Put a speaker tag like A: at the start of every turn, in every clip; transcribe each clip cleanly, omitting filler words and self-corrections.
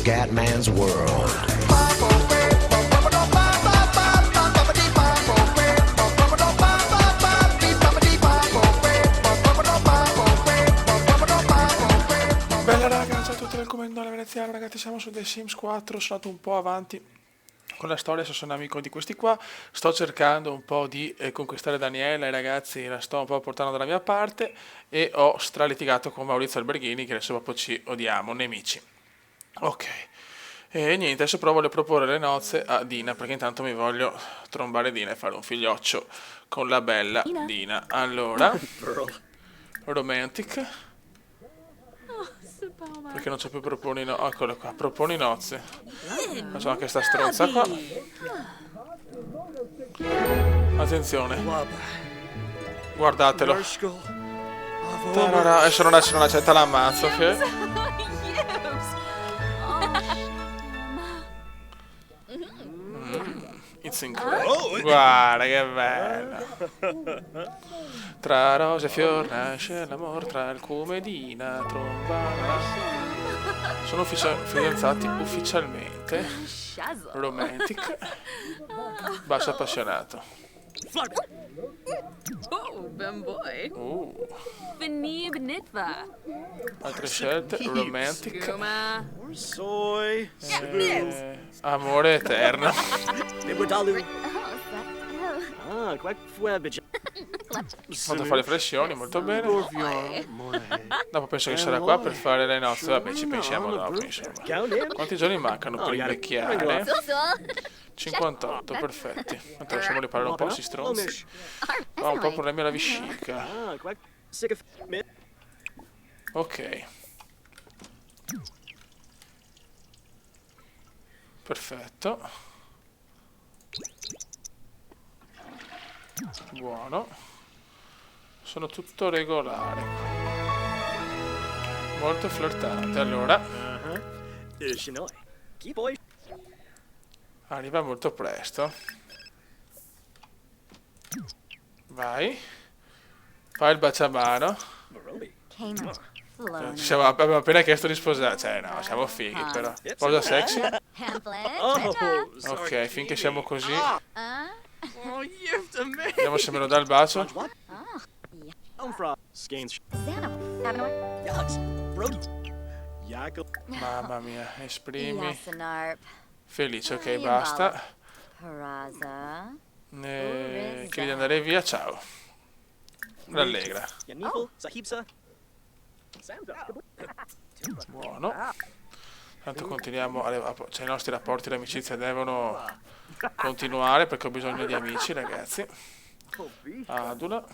A: Scatman's World.
B: Bella raga, ciao a tutti del Comendone Veneziano, ragazzi, siamo su The Sims 4, sono andato un po' avanti con la storia, sono amico di questi qua, sto cercando un po' di conquistare Daniela, i ragazzi la sto un po' portando dalla mia parte e ho stralitigato con Maurizio Alberghini che adesso proprio ci odiamo, nemici. Ok, e niente, adesso però voglio proporre le nozze a Dina perché intanto mi voglio trombare Dina e fare un figlioccio con la bella Dina. Allora, romantic. Perché non c'è più proponi no. Eccolo qua, proponi nozze. Facciamo anche sta stronza qua. Attenzione. Guardatelo. Tarara. Adesso non accetta l'ammazzo, ok? It's incredible. Guarda che bello. Tra rose e fior nasce l'amor, tra il cume e Dina tromba. Sono fidanzati ufficialmente. Romantic. Bacio appassionato.
C: Oh, bamboy. Benib Nitva.
B: Altre scelte. Romantic.
C: Guma.
D: Soy.
B: Amore eterno.
D: Ah, quack fuebage.
B: Fatto fare flessioni, molto bene. Dopo penso che sarà qua per fare le nozze. Vabbè, ci pensiamo dopo, insomma. Quanti giorni mancano per invecchiare? 58, perfetti. Tanto lasciamoli parlare un po', si stronzi. Ho un po' problemi alla vescica. Ok. Perfetto. Buono. Sono tutto regolare. Molto flirtante. Allora, arriva molto presto. Vai. Fai il baciamano. Abbiamo appena chiesto di sposare. Cioè, no, siamo fighi però. Sposa sexy? Ok, finché siamo così. Vediamo se me lo dà il bacio. Mamma mia, esprimi. Felice, ok, basta. Chiedi di andare via, ciao. Rallegra. Buono. Tanto continuiamo, cioè i nostri rapporti di amicizia devono continuare perché ho bisogno di amici, ragazzi. Adula.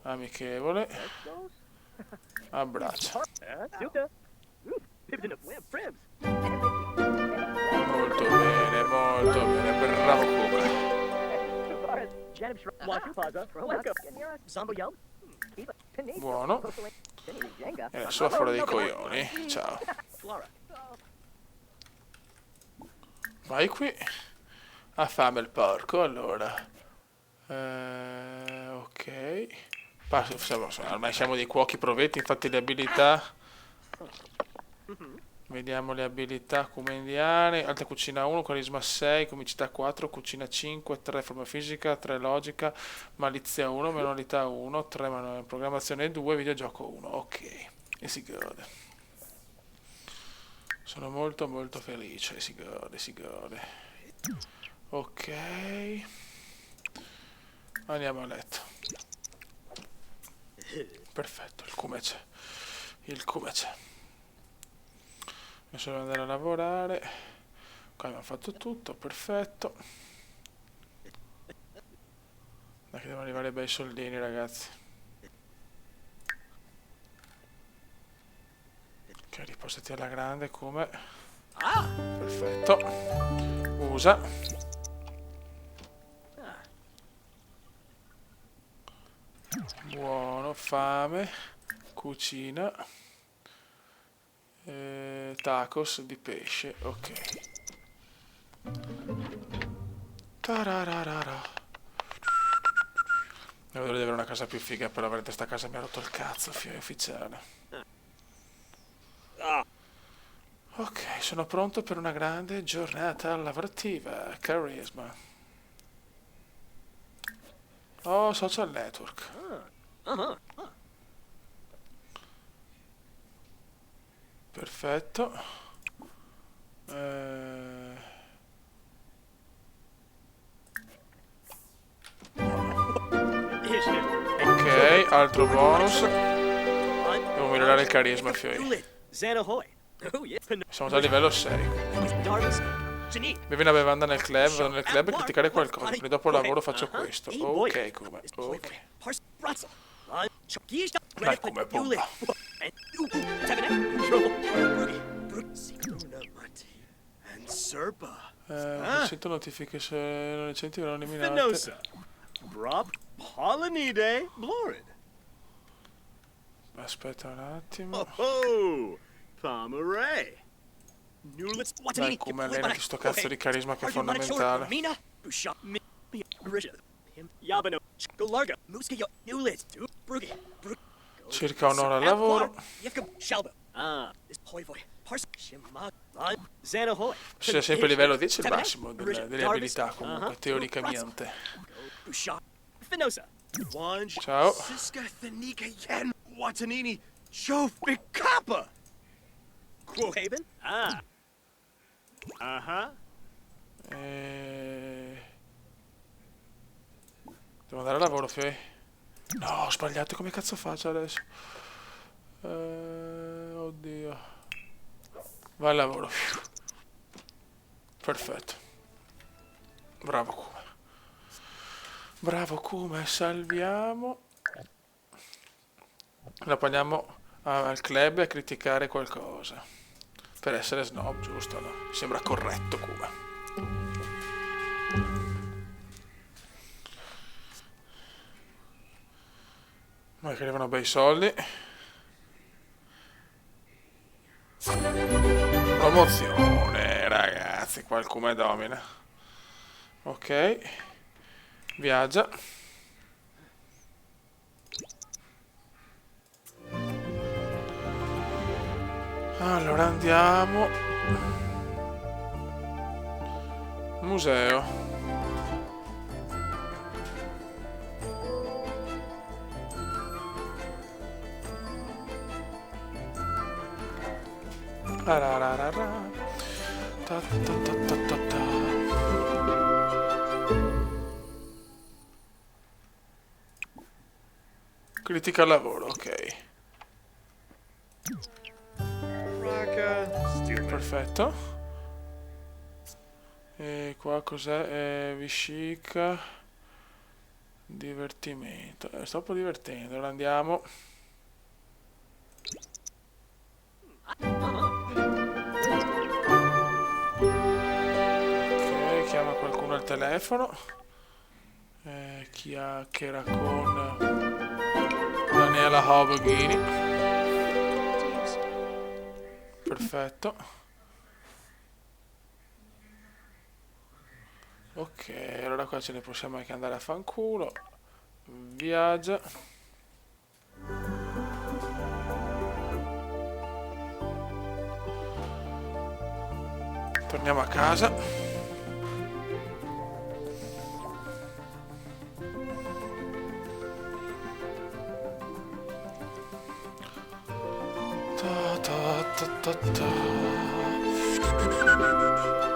B: Amichevole. Abbraccio. Molto bene, bravo Cuba. Buono. E adesso va fuori dei coglioni. Ciao. Vai qui. Ha fame il porco, allora. Ok. Ormai siamo dei cuochi provetti, infatti le abilità. Vediamo le abilità comendiane. Alta cucina 1, carisma 6, comicità 4, cucina 5, 3 forma fisica, 3 logica, malizia 1, manualità 1, 3 programmazione 2, videogioco 1. Ok, e si gode. Sono molto felice, si gode. Ok. Andiamo a letto. Perfetto, il cume c'è. Adesso devo andare a lavorare. Qua abbiamo fatto tutto, perfetto. Dai che devono arrivare bei soldini, ragazzi. Ok, riposati alla grande come. Perfetto. Usa. Buono, fame. Cucina. Tacos di pesce, ok. Tarararara. Devo avere una casa più figa, però veramente sta casa mi ha rotto il cazzo, è ufficiale. Ok, sono pronto per una grande giornata lavorativa. Carisma. Oh, social network. Perfetto. Ok, altro bonus. Devo migliorare il carisma, fioi.
D: Xanahoy. Oh, yeah.
B: Siamo già a livello 6. Bevi una bevanda nel club, vado nel club e criticare qualcosa. Quindi dopo il lavoro faccio questo. Ok, come? Ok. Dai, come pompa. Sento notifiche se non recenti verranno eliminate.
D: Finosa. Brop. Pollinide. Blorid.
B: Aspetta un attimo.
D: Oh, Pomeray.
B: Dai, come allenati sto cazzo di carisma che è fondamentale. Circa un'ora al lavoro. C'è sempre il livello 10 il massimo delle abilità comunque, teoricamente. Ciao.
D: Siska Thanika Yen Watanini Chofi Kappa. Quohaven?
B: Devo andare al lavoro, Fei. No, ho sbagliato, come cazzo faccio adesso? Oddio. Vai al lavoro. Perfetto. Bravo Kuma. Bravo Kuma, salviamo. La paghiamo al club a criticare qualcosa. Per essere snob, giusto, no? Mi sembra corretto Kuma. Ma che arrivano bei soldi. Promozione, ragazzi, qualcuno domina. Ok. Viaggia. Allora andiamo. Museo. Arararara. Ta ta ta ta ta ta. Critica al lavoro, ok. Perfetto. E qua cos'è? Viscica. Divertimento. Sto un po' divertendo, ora andiamo. Ok, chiama qualcuno al telefono. Chiacchiera con Daniela Hoboghini. Perfetto. Ok, allora qua ce ne possiamo anche andare a fanculo. Viaggia. Torniamo a casa.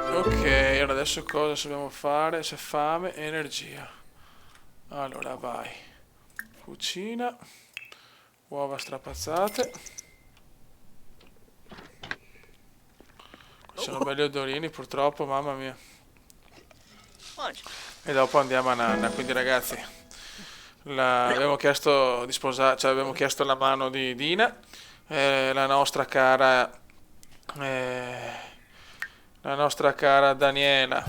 B: Ok, allora adesso cosa dobbiamo fare? C'è fame e energia. Allora vai. Cucina. Uova strapazzate. Qui sono belli odorini purtroppo, mamma mia. E dopo andiamo a nanna, quindi ragazzi abbiamo chiesto di sposare, cioè abbiamo chiesto la mano di Dina, la nostra cara Daniela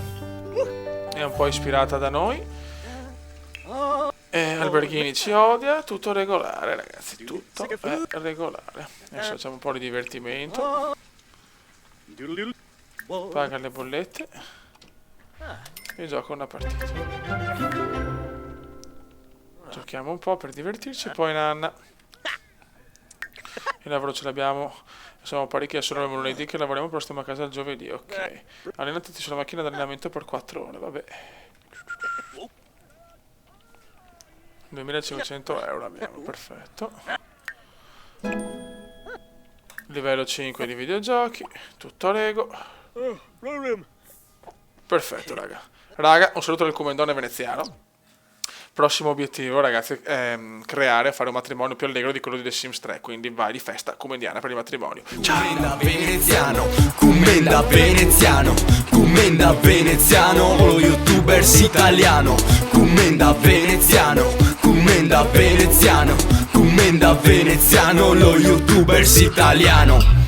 B: è un po' ispirata da noi, Alberghini ci odia, tutto regolare ragazzi, tutto è regolare. Adesso facciamo un po' di divertimento, paga le bollette e gioca una partita. Giochiamo un po' per divertirci, poi nanna. Il lavoro ce l'abbiamo Siamo parecchi, adesso non avevo un'idea che lavoriamo, però stiamo a casa il giovedì, ok. Allenati sulla macchina d'allenamento per 4 ore, vabbè. 2500 euro abbiamo, perfetto. Livello 5 di videogiochi, tutto Lego. Perfetto, raga. Raga, un saluto del commendone veneziano. Prossimo obiettivo, ragazzi, è creare, fare un matrimonio più allegro di quello di The Sims 3. Quindi vai di festa comendiana per il matrimonio.
A: Commenda veneziano, commenda veneziano, commenda veneziano, lo youtubers italiano. Commenda veneziano, commenda veneziano, commenda veneziano, lo youtubers italiano.